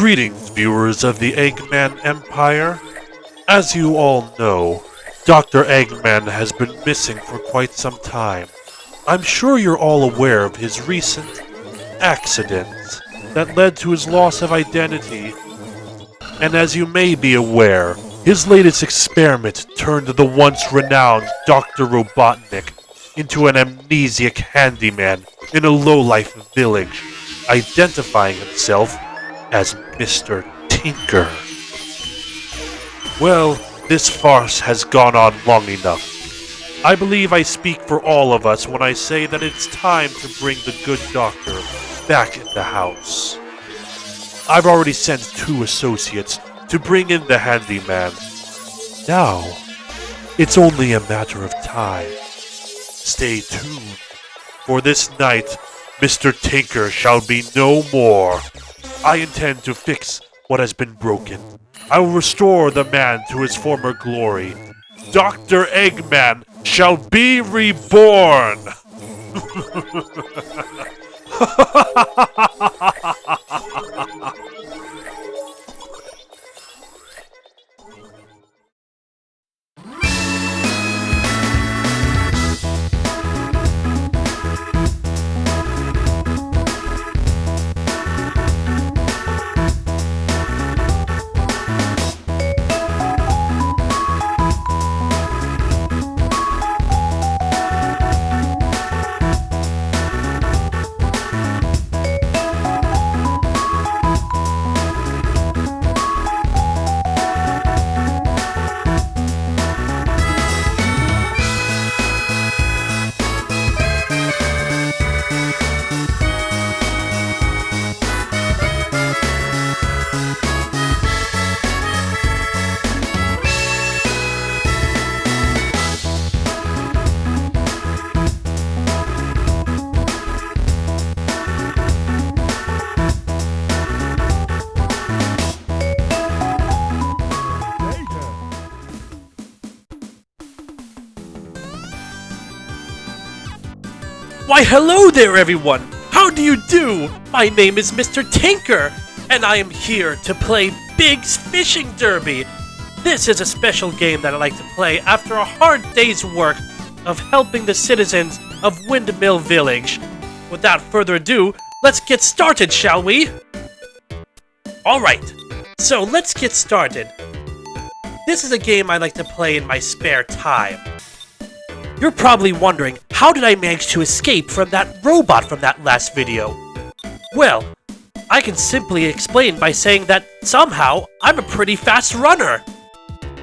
Greetings, viewers of the Eggman Empire. As you all know, Dr. Eggman has been missing for quite some time. I'm sure you're all aware of his recent accident that led to his loss of identity. And as you may be aware, his latest experiment turned the once renowned Dr. Robotnik into an amnesiac handyman in a low-life village, identifying himself as Mr. Tinker. Well, this farce has gone on long enough. I believe I speak for all of us when I say that it's time to bring the good doctor back in the house. I've already sent 2 associates to bring in the handyman. Now, it's only a matter of time. Stay tuned, for this night, Mr. Tinker shall be no more. I intend to fix what has been broken. I will restore the man to his former glory. Dr. Eggman shall be reborn! Why, hello there, everyone! How do you do? My name is Mr. Tinker, and I am here to play Big's Fishing Derby. This is a special game that I like to play after a hard day's work of helping the citizens of Windmill Village. Without further ado, let's get started, shall we? Alright, so let's get started. This is a game I like to play in my spare time. You're probably wondering, how did I manage to escape from that robot from that last video? Well, I can simply explain by saying that somehow I'm a pretty fast runner.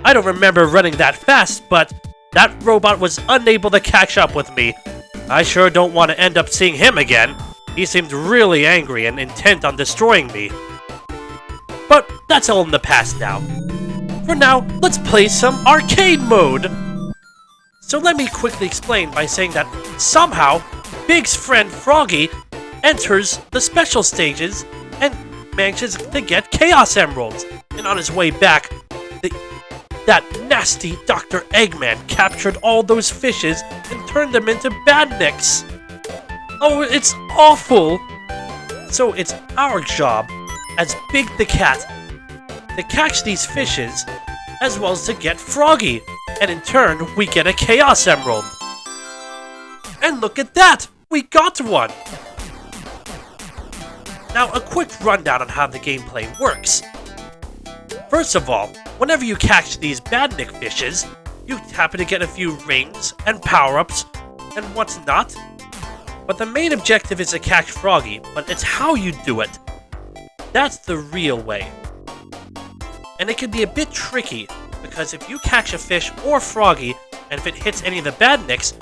I don't remember running that fast, but that robot was unable to catch up with me. I sure don't want to end up seeing him again. He seemed really angry and intent on destroying me. But that's all in the past now. For now, let's play some arcade mode. So let me quickly explain by saying that somehow, Big's friend Froggy enters the special stages and manages to get Chaos Emeralds. And on his way back, that nasty Dr. Eggman captured all those fishes and turned them into badniks. Oh, it's awful! So it's our job, as Big the Cat, to catch these fishes, as well as to get Froggy. And in turn, we get a Chaos Emerald. And look at that! We got one! Now, a quick rundown on how the gameplay works. First of all, whenever you catch these badnik fishes, you happen to get a few rings and power-ups and whatnot. But the main objective is to catch Froggy, but it's how you do it. That's the real way. And it can be a bit tricky, because if you catch a fish or Froggy, and if it hits any of the badniks,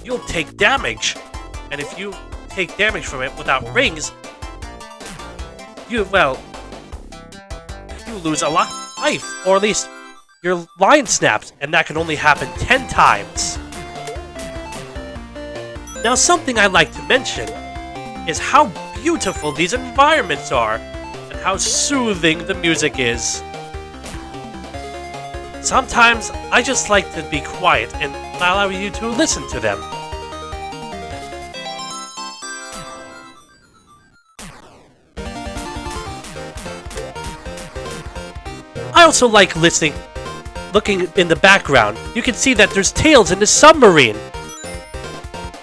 you'll take damage. And if you take damage from it without rings, you lose a lot of life, or at least your line snaps, and that can only happen 10 times. Now, something I'd like to mention is how beautiful these environments are, and how soothing the music is. Sometimes I just like to be quiet and allow you to listen to them. I also like looking in the background. You can see that there's tails in the submarine.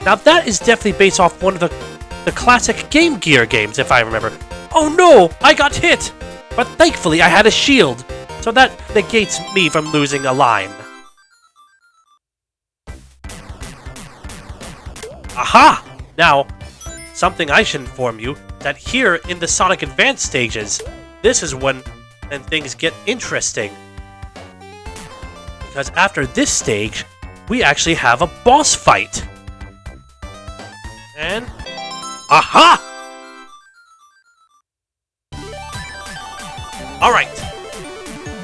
Now that is definitely based off one of the classic Game Gear games, if I remember. Oh no, I got hit! But thankfully I had a shield, so that negates me from losing a line. Aha! Now, something I should inform you, that here in the Sonic Advance stages, this is when things get interesting. Because after this stage, we actually have a boss fight. And... aha! Alright.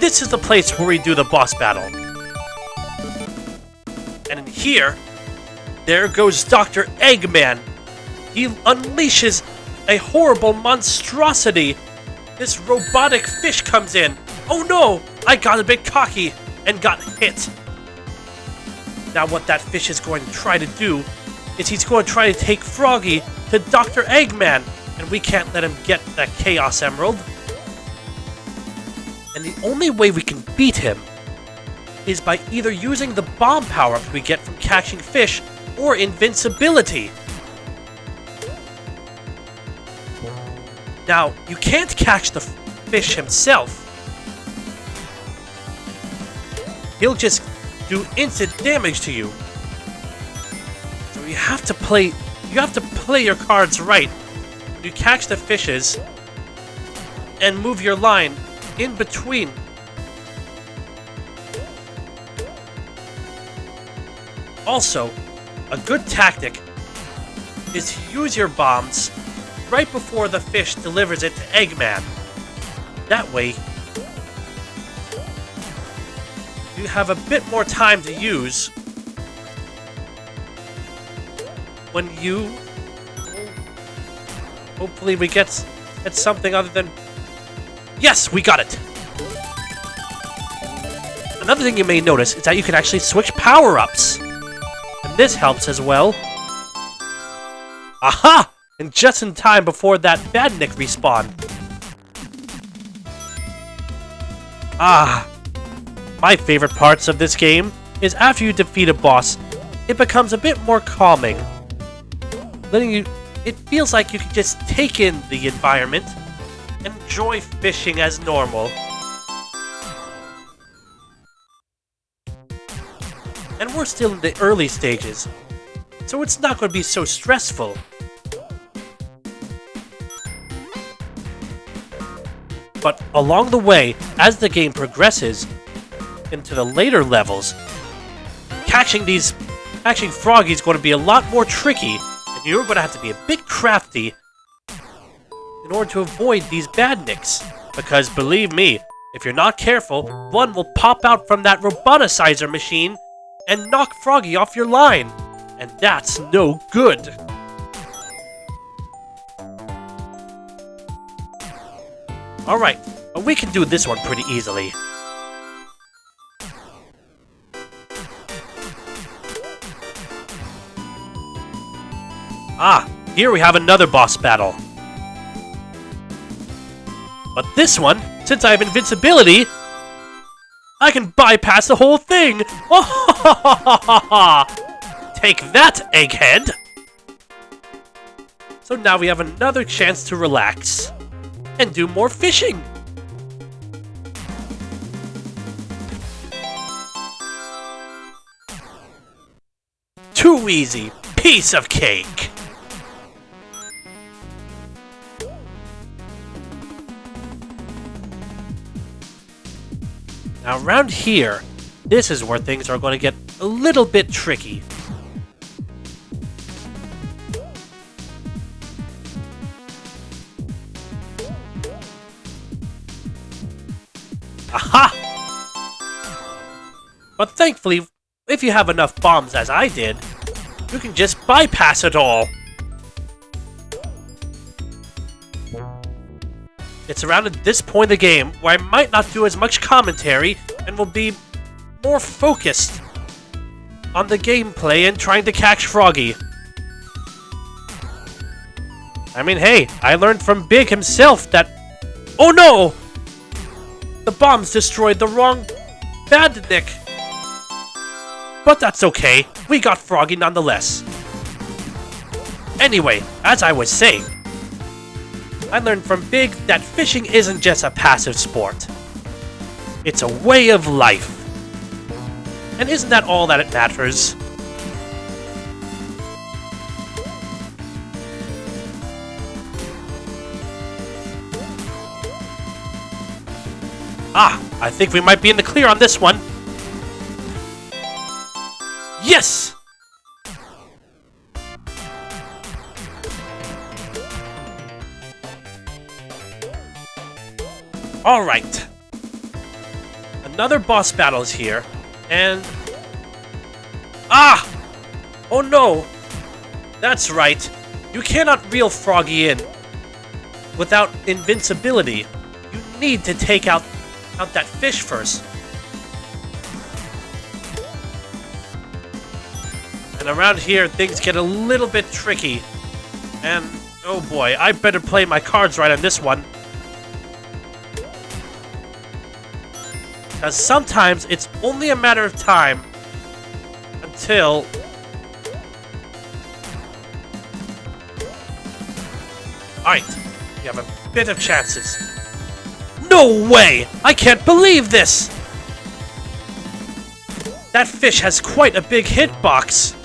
This is the place where we do the boss battle. And in here, there goes Dr. Eggman. He unleashes a horrible monstrosity. This robotic fish comes in. Oh no! I got a bit cocky and got hit. Now what that fish is going to try to do is he's going to try to take Froggy to Dr. Eggman, and we can't let him get that Chaos Emerald. And the only way we can beat him is by either using the bomb power-ups we get from catching fish or invincibility. Now, you can't catch the fish himself. He'll just do instant damage to you. So you have to play your cards right. You catch the fishes and move your line in between. Also, a good tactic is to use your bombs right before the fish delivers it to Eggman. That way, you have a bit more time to use when you... hopefully we get something other than... yes, we got it! Another thing you may notice is that you can actually switch power-ups. And this helps as well. Aha! And just in time before that badnik respawned. Ah! My favorite parts of this game is after you defeat a boss, it becomes a bit more calming. It feels like you can just take in the environment and enjoy fishing as normal. And we're still in the early stages, so it's not going to be so stressful. But along the way, as the game progresses into the later levels, catching Froggy is going to be a lot more tricky, and you're going to have to be a bit crafty in order to avoid these badniks. Because believe me, if you're not careful, one will pop out from that roboticizer machine and knock Froggy off your line, and that's no good. Alright, but we can do this one pretty easily. Ah, here we have another boss battle. But this one, since I have invincibility, I can bypass the whole thing! Take that, Egghead! So now we have another chance to relax and do more fishing! Too easy! Piece of cake! Now around here, this is where things are going to get a little bit tricky. Aha! But thankfully, if you have enough bombs as I did, you can just bypass it all. It's around at this point in the game where I might not do as much commentary and will be more focused on the gameplay and trying to catch Froggy. I mean, hey, I learned from Big himself that... oh no! The bombs destroyed the wrong Badnik. But that's okay. We got Froggy nonetheless. Anyway, as I was saying, I learned from Big that fishing isn't just a passive sport. It's a way of life. And isn't that all that it matters? Ah, I think we might be in the clear on this one. Yes! Alright. Another boss battle is here, and... Ah! Oh no! That's right. You cannot reel Froggy in without invincibility. You need to take out that fish first. And around here, things get a little bit tricky. And, oh boy, I better play my cards right on this one. Because sometimes it's only a matter of time until... Alright, we have a bit of chances. No way! I can't believe this! That fish has quite a big hitbox.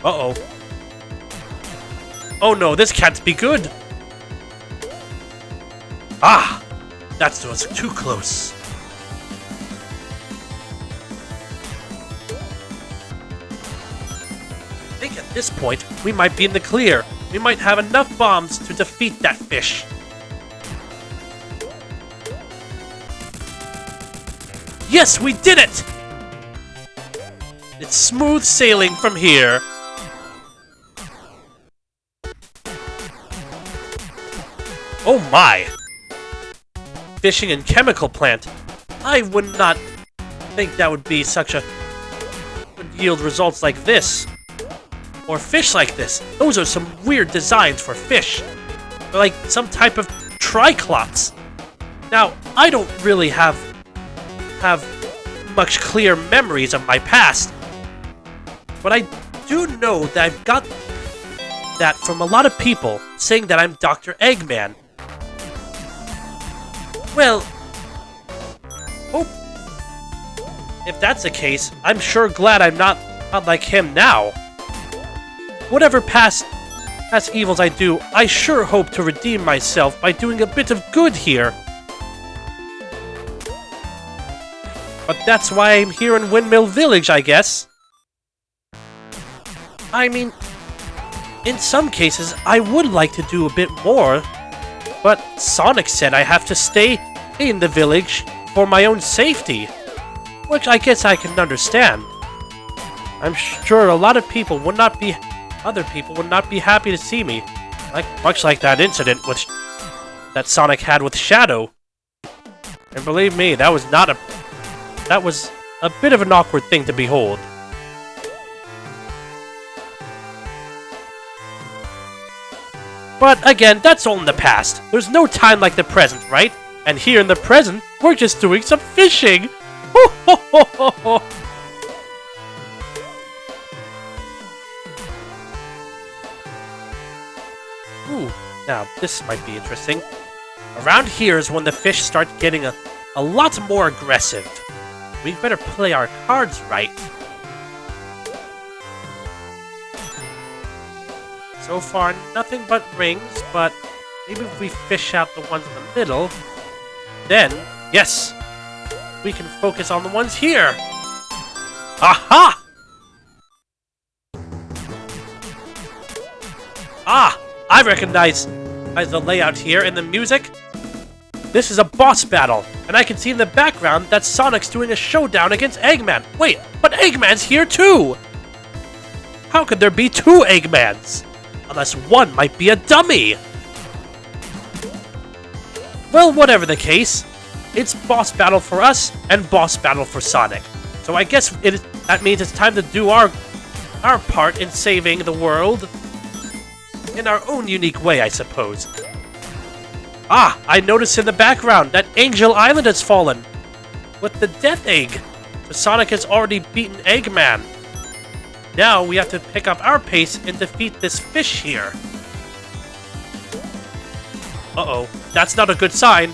Uh-oh. Oh no, this can't be good. Ah! That was too close. I think at this point, we might be in the clear. We might have enough bombs to defeat that fish. Yes, we did it! It's smooth sailing from here. Oh my! Fishing and chemical plant. I would not think that would be would yield results like this. Or fish like this. Those are some weird designs for fish. They're like some type of triclops. Now, I don't really have much clear memories of my past. But I do know that I've got that from a lot of people saying that I'm Dr. Eggman. Well, if that's the case, I'm sure glad I'm not like him now. Whatever past evils I do, I sure hope to redeem myself by doing a bit of good here. But that's why I'm here in Windmill Village, I guess. I mean, in some cases, I would like to do a bit more, but Sonic said I have to stay in the village for my own safety, which I guess I can understand. I'm sure a lot of people would not be... Other people would not be happy to see me, much like that incident that Sonic had with Shadow. And believe me, that was a bit of an awkward thing to behold. But again, that's all in the past. There's no time like the present, right? And here in the present, we're just doing some fishing. Ho ho ho ho ho! Ooh, now this might be interesting. Around here is when the fish start getting a lot more aggressive. We'd better play our cards right. So far, nothing but rings, but maybe if we fish out the ones in the middle, then, yes, we can focus on the ones here. Aha! Ah! I recognize the layout here and the music. This is a boss battle, and I can see in the background that Sonic's doing a showdown against Eggman. Wait, but Eggman's here too! How could there be two Eggmans? Unless one might be a dummy! Well, whatever the case, it's boss battle for us and boss battle for Sonic. So I guess that means it's time to do our part in saving the world in our own unique way, I suppose. Ah, I noticed in the background that Angel Island has fallen. With the Death Egg, Sonic has already beaten Eggman. Now we have to pick up our pace and defeat this fish here. Uh-oh, that's not a good sign.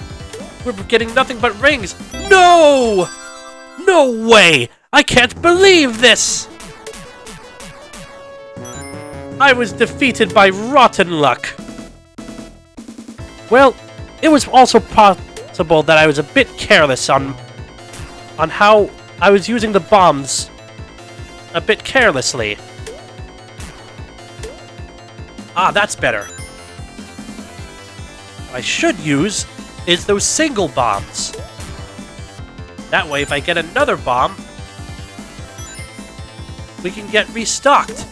We're getting nothing but rings. No! No way! I can't believe this! I was defeated by rotten luck. Well, it was also possible that I was a bit careless on how I was using the bombs a bit carelessly. Ah, that's better. What I should use is those single bombs. That way, if I get another bomb, we can get restocked.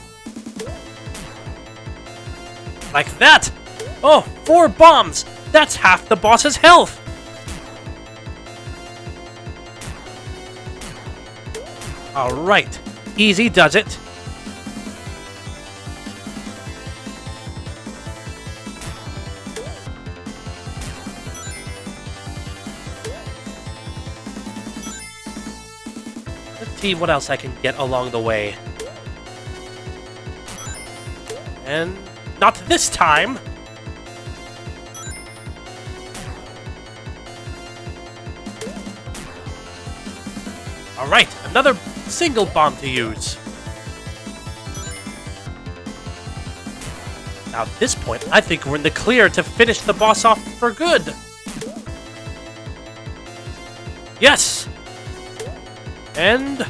Like that! Oh, 4 bombs! That's half the boss's health! Alright, easy does it. Let's see what else I can get along the way. And not this time! Alright, another single bomb to use. Now at this point, I think we're in the clear to finish the boss off for good. Yes! And...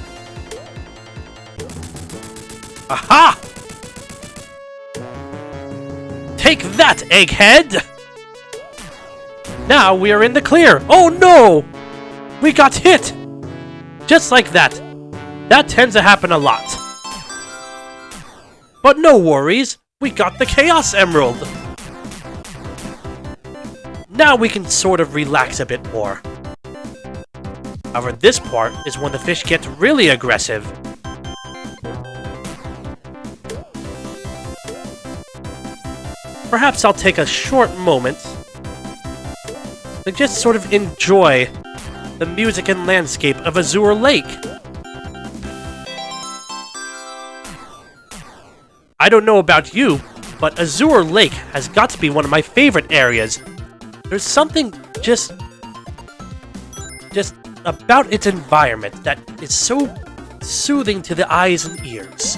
aha! Take that, Egghead! Now we are in the clear. Oh no! We got hit! Just like that. That tends to happen a lot. But no worries, we got the Chaos Emerald. Now we can sort of relax a bit more. However, this part is when the fish gets really aggressive. Perhaps I'll take a short moment to just sort of enjoy the music and landscape of Azure Lake. I don't know about you, but Azure Lake has got to be one of my favorite areas. There's something just about its environment that is so soothing to the eyes and ears.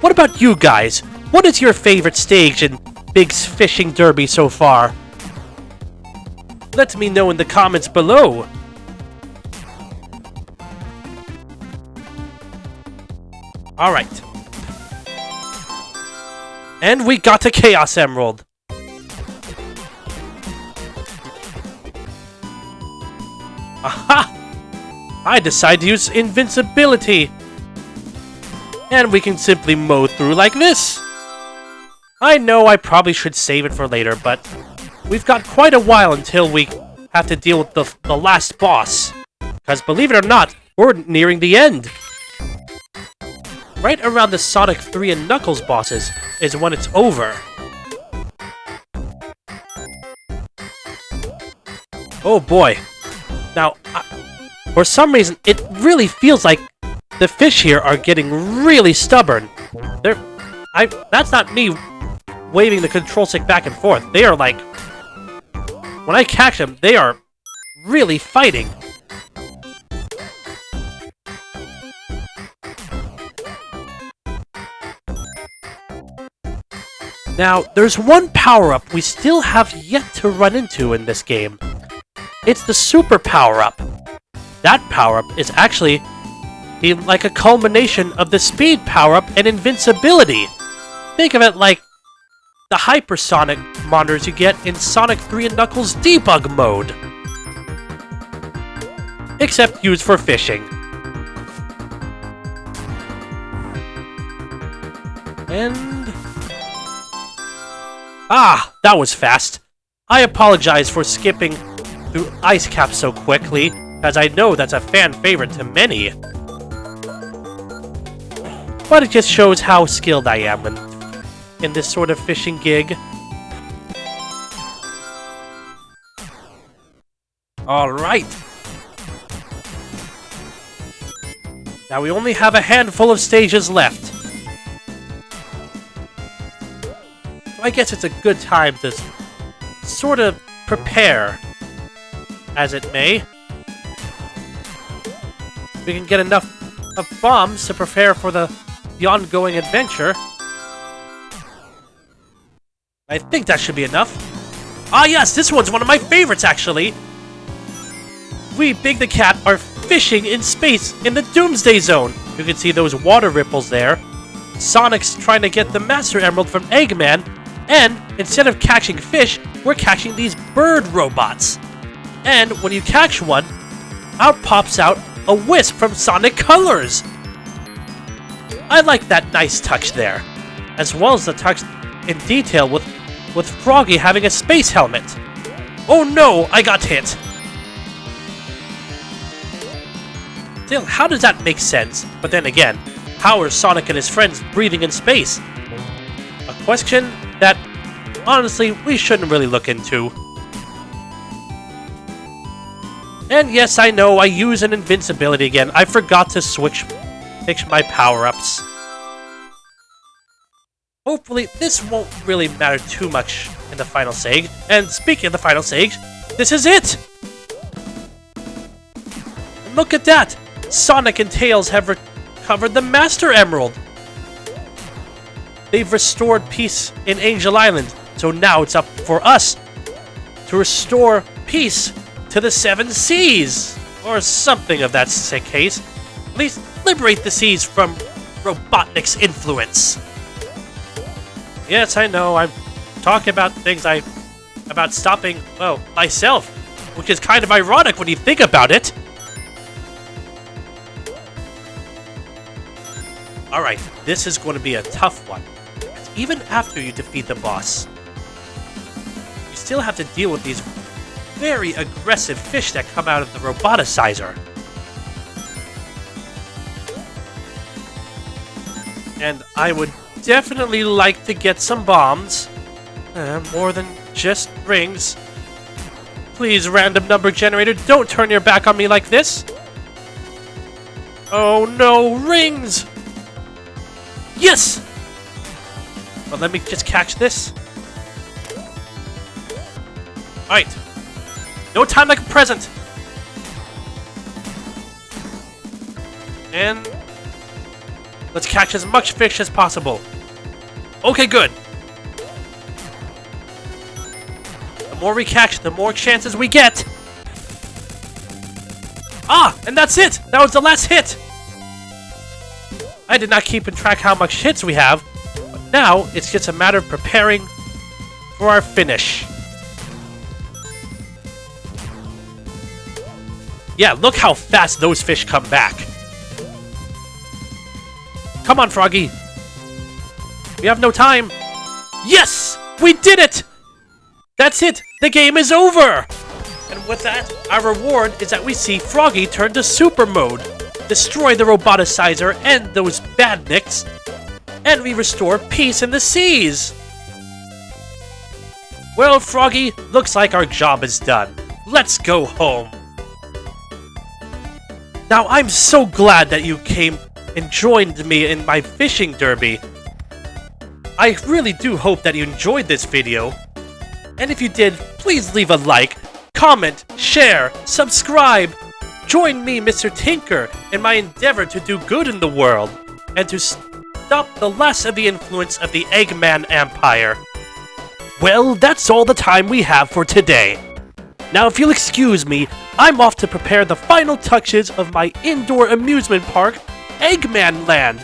What about you guys? What is your favorite stage in Big's Fishing Derby so far? Let me know in the comments below. Alright. And we got a Chaos Emerald. Aha! I decide to use invincibility. And we can simply mow through like this. I know I probably should save it for later, but we've got quite a while until we have to deal with the last boss. Because believe it or not, we're nearing the end. Right around the Sonic 3 and Knuckles bosses is when it's over. Oh boy. Now, for some reason, it really feels like the fish here are getting really stubborn. That's not me waving the control stick back and forth. They are like... when I catch them, they are really fighting. Now, there's one power-up we still have yet to run into in this game. It's the Super Power-Up. That power-up is actually like a culmination of the Speed Power-Up and Invincibility. Think of it like the hypersonic monitors you get in Sonic 3 and Knuckles debug mode. Except used for fishing. And... ah, that was fast. I apologize for skipping through Ice Cap so quickly, as I know that's a fan favorite to many. But it just shows how skilled I am in this sort of fishing gig. Alright. Now we only have a handful of stages left. So I guess it's a good time to sort of prepare, as it may. We can get enough of bombs to prepare for the ongoing adventure. I think that should be enough. Ah yes, this one's one of my favorites actually. We, Big the Cat, are fishing in space in the Doomsday Zone. You can see those water ripples there. Sonic's trying to get the Master Emerald from Eggman, and instead of catching fish, we're catching these bird robots. And when you catch one, out pops out a wisp from Sonic Colors. I like that nice touch there, as well as the touch in detail with Froggy having a space helmet. Oh no, I got hit. Still, how does that make sense? But then again, how are Sonic and his friends breathing in space? A question that, honestly, we shouldn't really look into. And yes, I know, I use an invincibility again. I forgot to switch my power-ups. Hopefully, this won't really matter too much in the final stage. And speaking of the final stage, this is it! And look at that! Sonic and Tails have recovered the Master Emerald! They've restored peace in Angel Island, so now it's up for us to restore peace to the Seven Seas! Or something of that case. At least liberate the seas from Robotnik's influence. Yes, I know, I'm talking about things about stopping, well, myself, which is kind of ironic when you think about it. Alright, this is going to be a tough one. Even after you defeat the boss, you still have to deal with these very aggressive fish that come out of the roboticizer. And I would definitely like to get some bombs. More than just rings. Please, random number generator, don't turn your back on me like this. Oh no, rings! Yes! But let me just catch this. Alright. No time like a present. And let's catch as much fish as possible. Okay, good. The more we catch, the more chances we get. Ah, and that's it! That was the last hit! I did not keep in track how much hits we have, but now it's just a matter of preparing for our finish. Yeah, look how fast those fish come back. Come on, Froggy. We have no time. Yes! We did it! That's it! The game is over! And with that, our reward is that we see Froggy turn to Super Mode, destroy the roboticizer and those badniks, and we restore peace in the seas! Well, Froggy, looks like our job is done. Let's go home. Now, I'm so glad that you came and joined me in my fishing derby. I really do hope that you enjoyed this video. And if you did, please leave a like, comment, share, subscribe. Join me, Mr. Tinker, in my endeavor to do good in the world, and to stop the last of the influence of the Eggman Empire. Well, that's all the time we have for today. Now, if you'll excuse me, I'm off to prepare the final touches of my indoor amusement park, Eggman Land.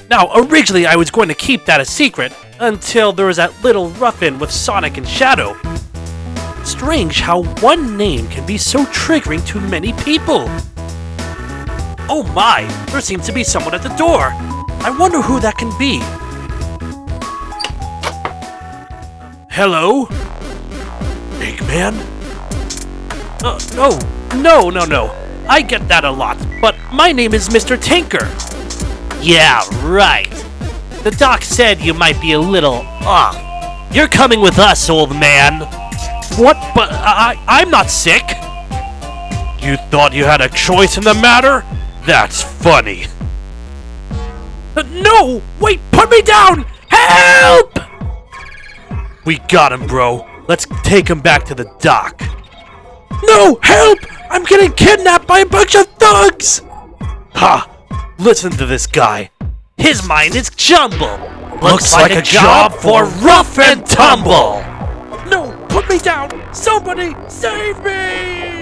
Now, originally I was going to keep that a secret, until there was that little ruffian with Sonic and Shadow. Strange how one name can be so triggering to many people. Oh my, there seems to be someone at the door. I wonder who that can be. Hello? Eggman? No. I get that a lot, but my name is Mr. Tinker. Yeah, right. The doc said you might be a little off. You're coming with us, old man. What? But I'm not sick. You thought you had a choice in the matter? That's funny. No! Wait, put me down! Help! We got him, bro. Let's take him back to the dock. No! Help! I'm getting kidnapped by a bunch of thugs! Ha! Listen to this guy. His mind is jumbled. Looks like a job for rough and tumble! No, put me down! Somebody save me!